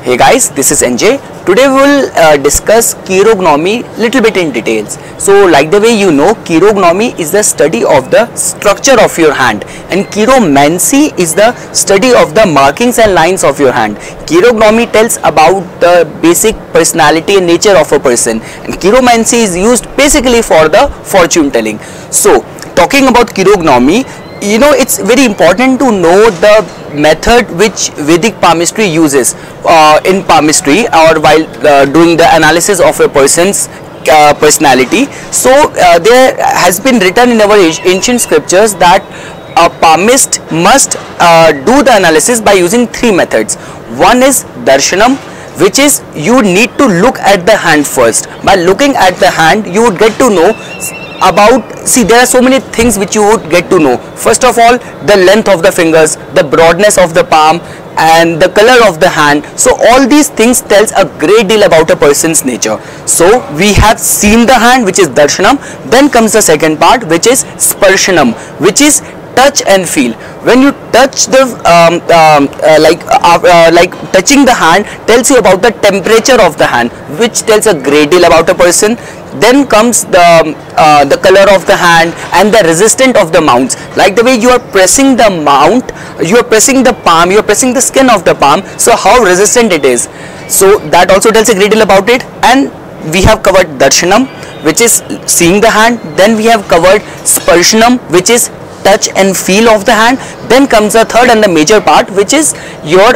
Hey guys, this is NJ. Today we will discuss chirognomy little bit in details. So like the way you know, chirognomy is the study of the structure of your hand and chiromancy is the study of the markings and lines of your hand. Chirognomy tells about the basic personality and nature of a person, and chiromancy is used basically for the fortune telling. So talking about chirognomy, you know, it's very important to know the method which Vedic palmistry uses in palmistry or while doing the analysis of a person's personality. So there has been written in our ancient scriptures that a palmist must do the analysis by using three methods. One is darshanam, which is you need to look at the hand first. By looking at the hand, you would get to know there are so many things which you would get to know. First of all, the length of the fingers, the broadness of the palm, and the color of the hand. So all these things tells a great deal about a person's nature. So we have seen the hand, which is darshanam. Then comes the second part, which is sparshanam, which is touch and feel. When you touch the touching the hand tells you about the temperature of the hand, which tells a great deal about a person. Then comes the color of the hand and the resistance of the mounts. Like the way you are pressing the mount, you are pressing the palm, you are pressing the skin of the palm, so how resistant it is. So that also tells a great deal about it. And we have covered darshanam, which is seeing the hand. Then we have covered sparshanam, which is touch and feel of the hand. Then comes the third and the major part, which is your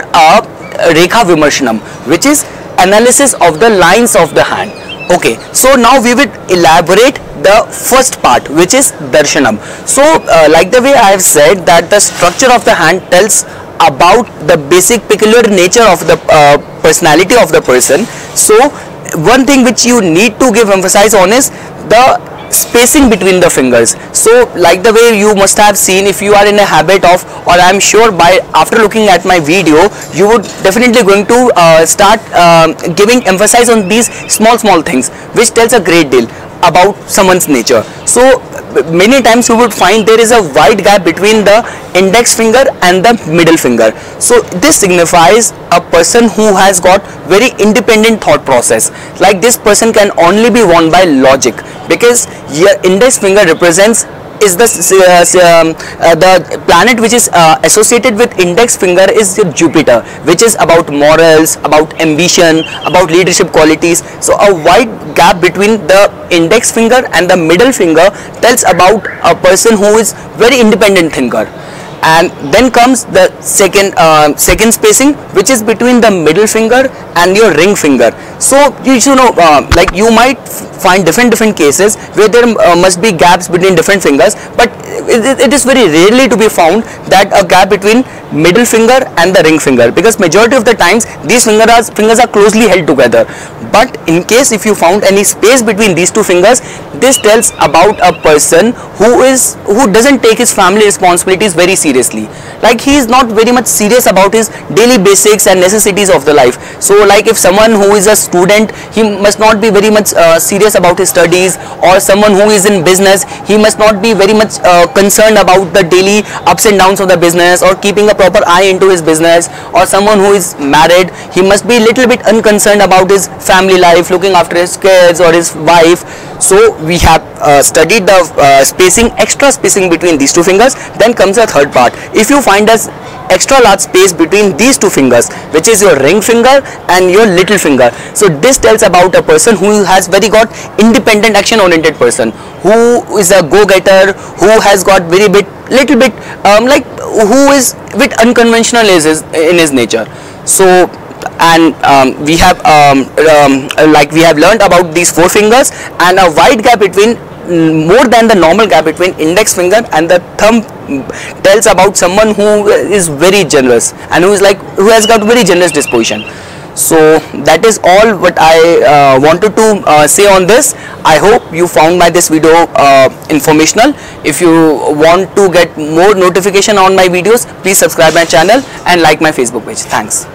rekha vimarshanam, which is analysis of the lines of the hand. Okay, so now we will elaborate the first part, which is darshanam. So like the way I have said that the structure of the hand tells about the basic peculiar nature of the personality of the person. So one thing which you need to give emphasis on is the spacing between the fingers. So like the way you must have seen, if you are in a habit of, or I am sure by after looking at my video, you would definitely going to start giving emphasis on these small things which tells a great deal about someone's nature. So many times you would find there is a wide gap between the index finger and the middle finger. So this signifies a person who has got very independent thought process. Like this person can only be won by logic, because your index finger represents is the planet which is associated with index finger is Jupiter, which is about morals, about ambition, about leadership qualities. So a wide gap between the index finger and the middle finger tells about a person who is very independent thinker. And then comes the second spacing, which is between the middle finger and your ring finger. So you should know, like you might find different cases where there must be gaps between different fingers, but it is very rarely to be found that a gap between middle finger and the ring finger, because majority of the times these fingers are closely held together. But in case if you found any space between these two fingers, this tells about a person who doesn't take his family responsibilities very seriously. Like he is not very much serious about his daily basics and necessities of the life. So like if someone who is a student, he must not be very much serious about his studies, or someone who is in business, he must not be very much concerned about the daily ups and downs of the business or keeping a proper eye into his business. Or someone who is married, he must be little bit unconcerned about his family life, looking after his kids or his wife. So we have studied the extra spacing between these two fingers. Then comes the third part. If you find us extra large space between these two fingers, which is your ring finger and your little finger, so this tells about a person who has very got independent action oriented person, who is a go-getter, who has got little bit like who is bit unconventional in his nature. So and we have like we have learned about these four fingers, and a wide gap between more than the normal gap between index finger and the thumb tells about someone who is very generous and who has got very generous disposition. So that is all what I wanted to say on this. I hope you found this video informational. If you want to get more notification on my videos, please subscribe my channel and like my Facebook page. Thanks.